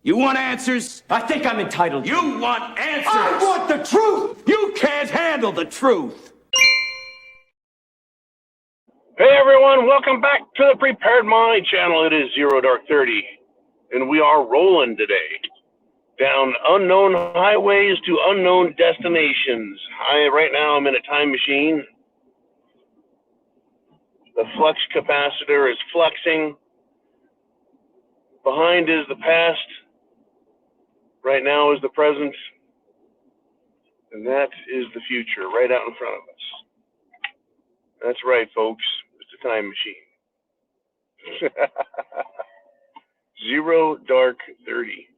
You want answers? I think I'm entitled to. You want answers? I want the truth! You can't handle the truth. Hey everyone, welcome back to the Prepared Mind channel. It is Zero Dark 30, and we are rolling today down unknown highways to unknown destinations. Right now I'm in a time machine. The flux capacitor is fluxing. Behind is the past. Right now is the present. And that is the future right out in front of us. That's right, folks. It's a time machine. Zero Dark 30.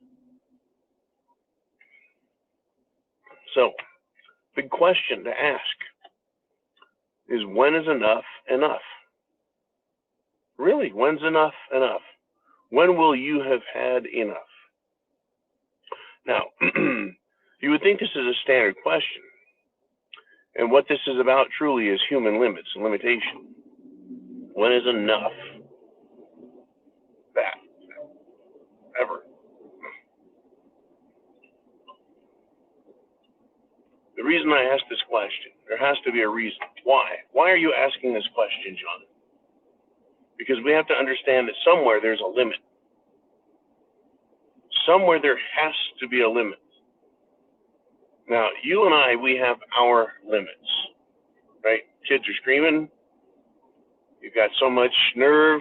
So, big question to ask is, when is enough enough? Really, when's enough enough? When will you have had enough? Now, you would think this is a standard question. And what this is about truly is human limits and limitation. When is enough? That. Ever. The reason I ask this question, there has to be a reason. Why? Why are you asking this question, John? Because we have to understand that somewhere there's a limit. Somewhere there has to be a limit. Now, you and I, we have our limits, right? Kids are screaming. You've got so much nerve,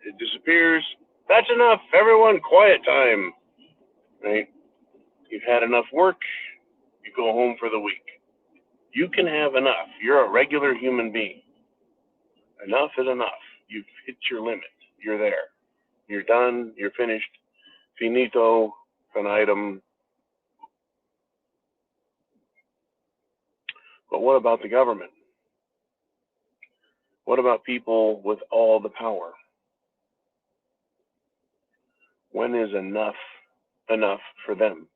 it disappears. That's enough. Everyone, quiet time, right? You've had enough work. You go home for the week. You can have enough. You're a regular human being. Enough is enough. You've hit your limit. You're there. You're done. You're finished. Finito, finitum. But what about the government? What about people with all the power? When is enough enough for them?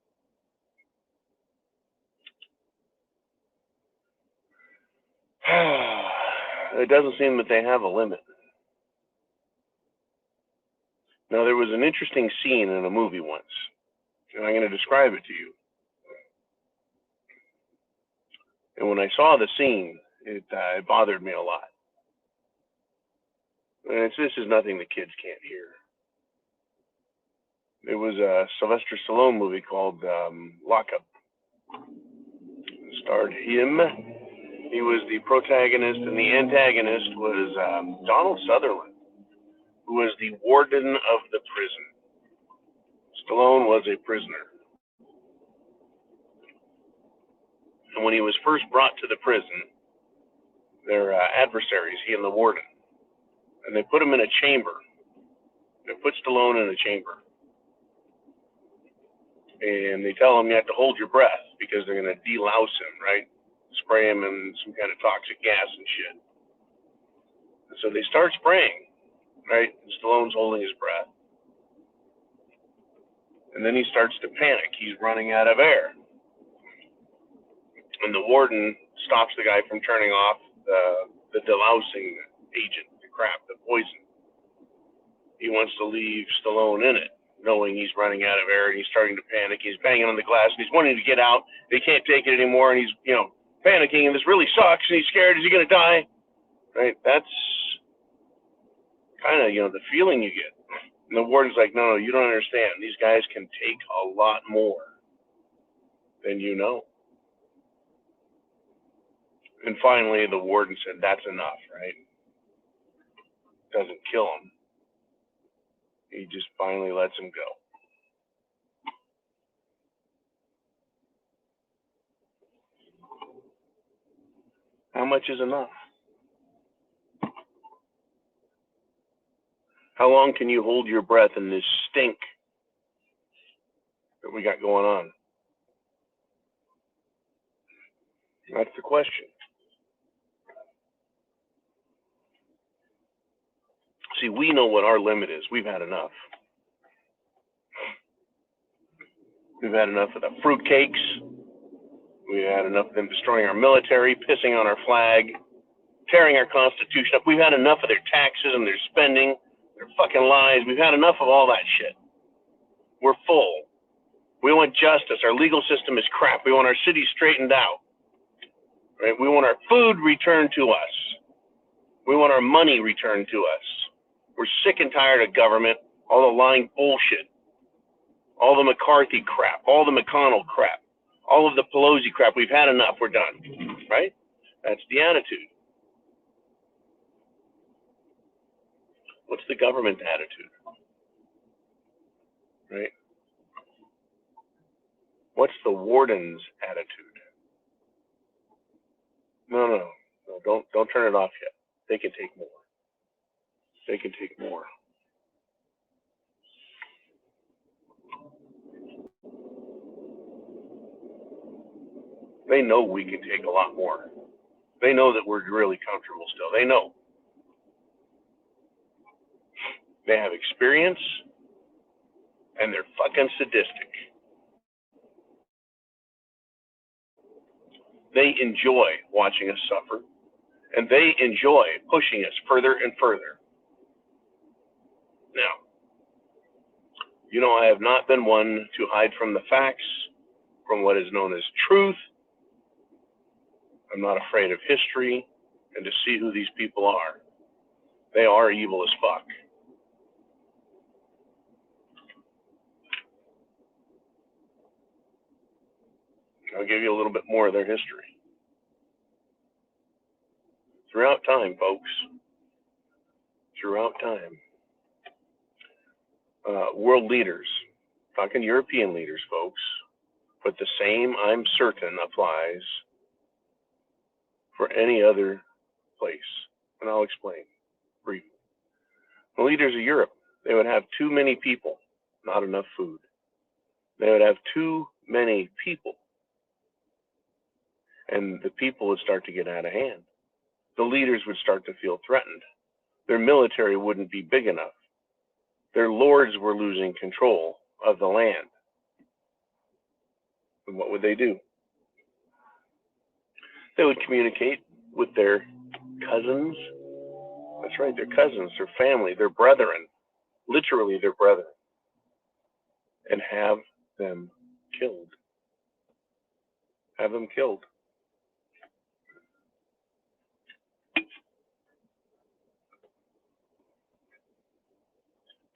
It doesn't seem that they have a limit. Now, there was an interesting scene in a movie once, and I'm going to describe it to you. And when I saw the scene, it bothered me a lot. And this is nothing the kids can't hear. It was a Sylvester Stallone movie called Lockup. It starred him. He was the protagonist, and the antagonist was Donald Sutherland, who was the warden of the prison. Stallone was a prisoner. And when he was first brought to the prison, their adversaries, he and the warden, and they put him in a chamber. They put Stallone in a chamber. And they tell him you have to hold your breath because they're going to delouse him, right? Spray him in some kind of toxic gas and shit. And so they start spraying, right? And Stallone's holding his breath. And then he starts to panic. He's running out of air. And the warden stops the guy from turning off the delousing agent, the crap, the poison. He wants to leave Stallone in it, knowing he's running out of air and he's starting to panic. He's banging on the glass and he's wanting to get out. They can't take it anymore, and he's, panicking, and this really sucks, and he's scared. Is he going to die? Right? That's kind of, the feeling you get. And the warden's like, no, you don't understand. These guys can take a lot more than you know. And finally, the warden said, that's enough, right? Doesn't kill him. He just finally lets him go. How much is enough? How long can you hold your breath in this stink that we got going on? That's the question. See, we know what our limit is. We've had enough. We've had enough of the fruitcakes. We've had enough of them destroying our military, pissing on our flag, tearing our Constitution up. We've had enough of their taxes and their spending, their fucking lies. We've had enough of all that shit. We're full. We want justice. Our legal system is crap. We want our city straightened out. Right? We want our food returned to us. We want our money returned to us. We're sick and tired of government, all the lying bullshit, all the McCarthy crap, all the McConnell crap, all of the Pelosi crap. We've had enough. We're done. Right? That's the attitude. What's the government attitude? Right? What's the warden's attitude? No, don't turn it off yet. They can take more. They can take more. They know we can take a lot more. They know that we're really comfortable still. They know. They have experience, and they're fucking sadistic. They enjoy watching us suffer, and they enjoy pushing us further and further. Now, you know, I have not been one to hide from the facts, from what is known as truth. I'm not afraid of history and to see who these people are. They are evil as fuck. I'll give you a little bit more of their history. Throughout time, folks, throughout time, world leaders, talking European leaders, folks, but the same, I'm certain, applies for any other place. And I'll explain briefly. The leaders of Europe, they would have too many people, not enough food. They would have too many people, and the people would start to get out of hand. The leaders would start to feel threatened. Their military wouldn't be big enough. Their lords were losing control of the land. And what would they do? They would communicate with their cousins. That's right, their cousins, their family, their brethren, literally their brethren, and have them killed. Have them killed.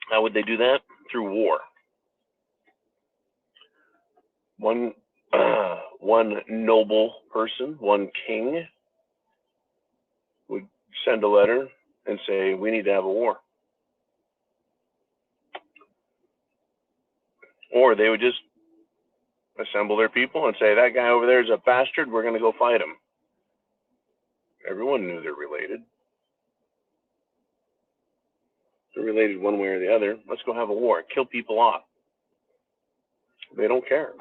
How would they do that? Through war. One noble person, one king, would send a letter and say, we need to have a war. Or they would just assemble their people and say, that guy over there is a bastard, we're going to go fight him. Everyone knew they're related. They're related one way or the other. Let's go have a war. Kill people off. They don't care.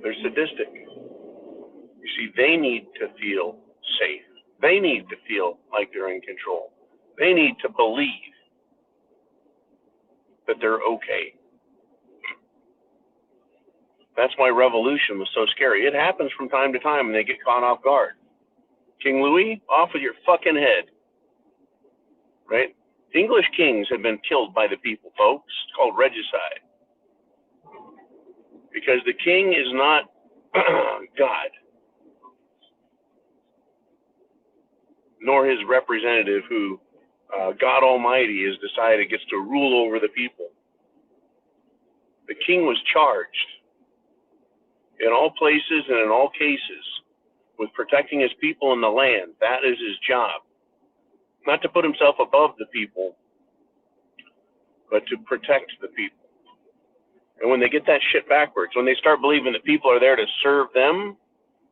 They're sadistic. You see, they need to feel safe. They need to feel like they're in control. They need to believe that they're okay. That's why revolution was so scary. It happens from time to time and they get caught off guard. King Louis, off with your fucking head. Right? English kings have been killed by the people, folks. It's called regicide. Because the king is not God, nor his representative who God Almighty has decided gets to rule over the people. The king was charged in all places and in all cases with protecting his people and the land. That is his job. Not to put himself above the people, but to protect the people. And when they get that shit backwards, when they start believing that people are there to serve them,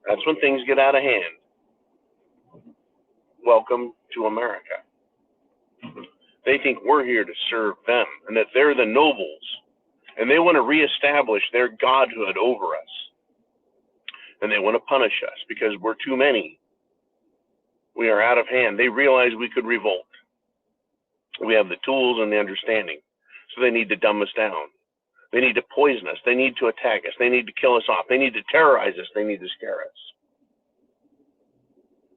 that's when things get out of hand. Welcome to America. They think we're here to serve them and that they're the nobles, and they want to reestablish their godhood over us. And they want to punish us because we're too many. We are out of hand. They realize we could revolt. We have the tools and the understanding. So they need to dumb us down. They need to poison us. They need to attack us. They need to kill us off. They need to terrorize us. They need to scare us.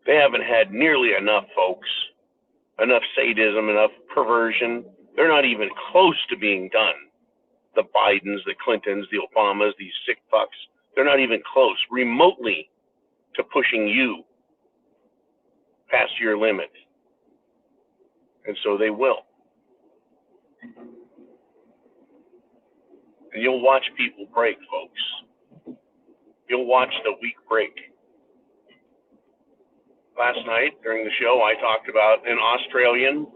They haven't had nearly enough, folks. Enough sadism, enough perversion. They're not even close to being done. the Bidens, the Clintons, the Obamas, these sick fucks. They're not even close, remotely, to pushing you past your limit. And so they will. And you'll watch people break, folks. You'll watch the weak break. Last night during the show, I talked about an Australian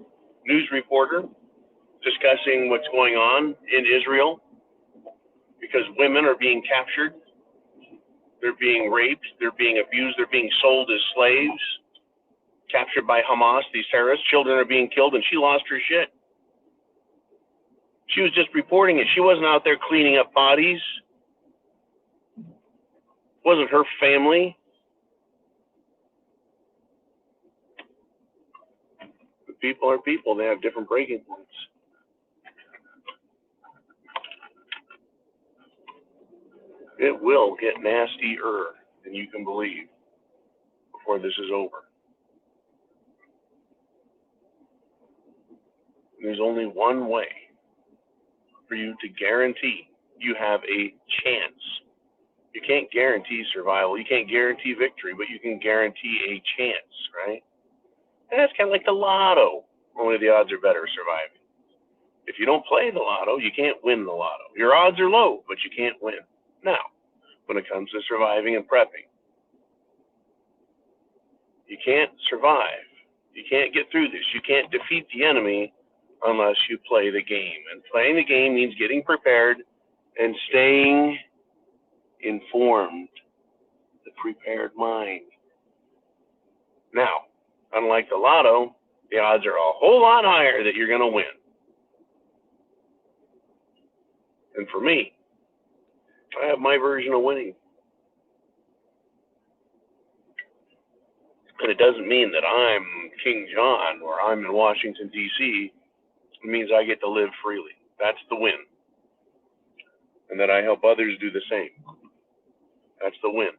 news reporter discussing what's going on in Israel because women are being captured, they're being raped, they're being abused, they're being sold as slaves, captured by Hamas, these terrorists. Children are being killed, and she lost her shit. She was just reporting it. She wasn't out there cleaning up bodies. It wasn't her family. But people are people. They have different breaking points. It will get nastier than you can believe before this is over. There's only one way for you to guarantee you have a chance. You can't guarantee survival. You can't guarantee victory, but you can guarantee a chance, right? And that's kind of like the lotto. Only the odds are better surviving. If you don't play the lotto, you can't win the lotto. Your odds are low, but you can't win. Now, when it comes to surviving and prepping, you can't survive. You can't get through this. You can't defeat the enemy unless you play the game. And playing the game means getting prepared and staying informed. The prepared mind. Now, unlike the lotto, the odds are a whole lot higher that you're going to win. And for me, I have my version of winning. And it doesn't mean that I'm King John or I'm in Washington, D.C. It means I get to live freely. That's the win. And that I help others do the same. That's the win.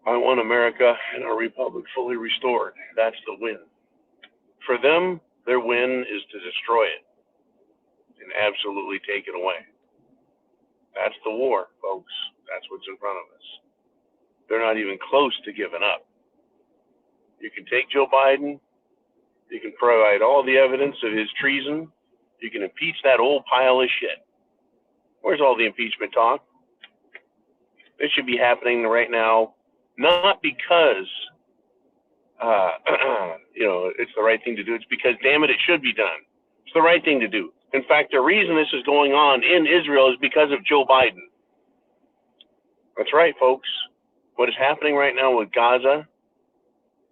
I want America and our republic fully restored. That's the win. For them, their win is to destroy it and absolutely take it away. That's the war, folks. That's what's in front of us. They're not even close to giving up. You can take Joe Biden. You can provide all the evidence of his treason. You can impeach that old pile of shit. Where's all the impeachment talk? It should be happening right now, not because, it's the right thing to do. It's because, damn it, it should be done. It's the right thing to do. In fact, the reason this is going on in Israel is because of Joe Biden. That's right, folks. What is happening right now with Gaza,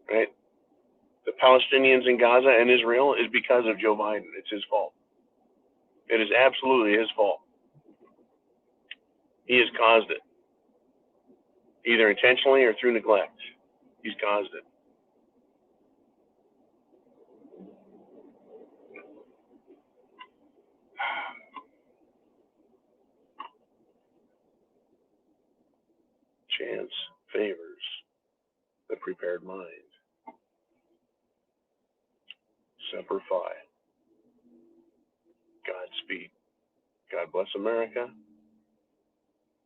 right? The Palestinians in Gaza and Israel is because of Joe Biden. It's his fault. It is absolutely his fault. He has caused it, either intentionally or through neglect. He's caused it. Chance favors the prepared mind. Semper Fi. Godspeed. God bless America.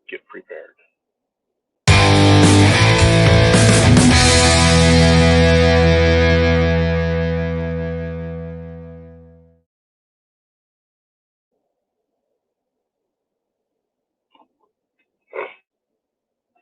Get prepared.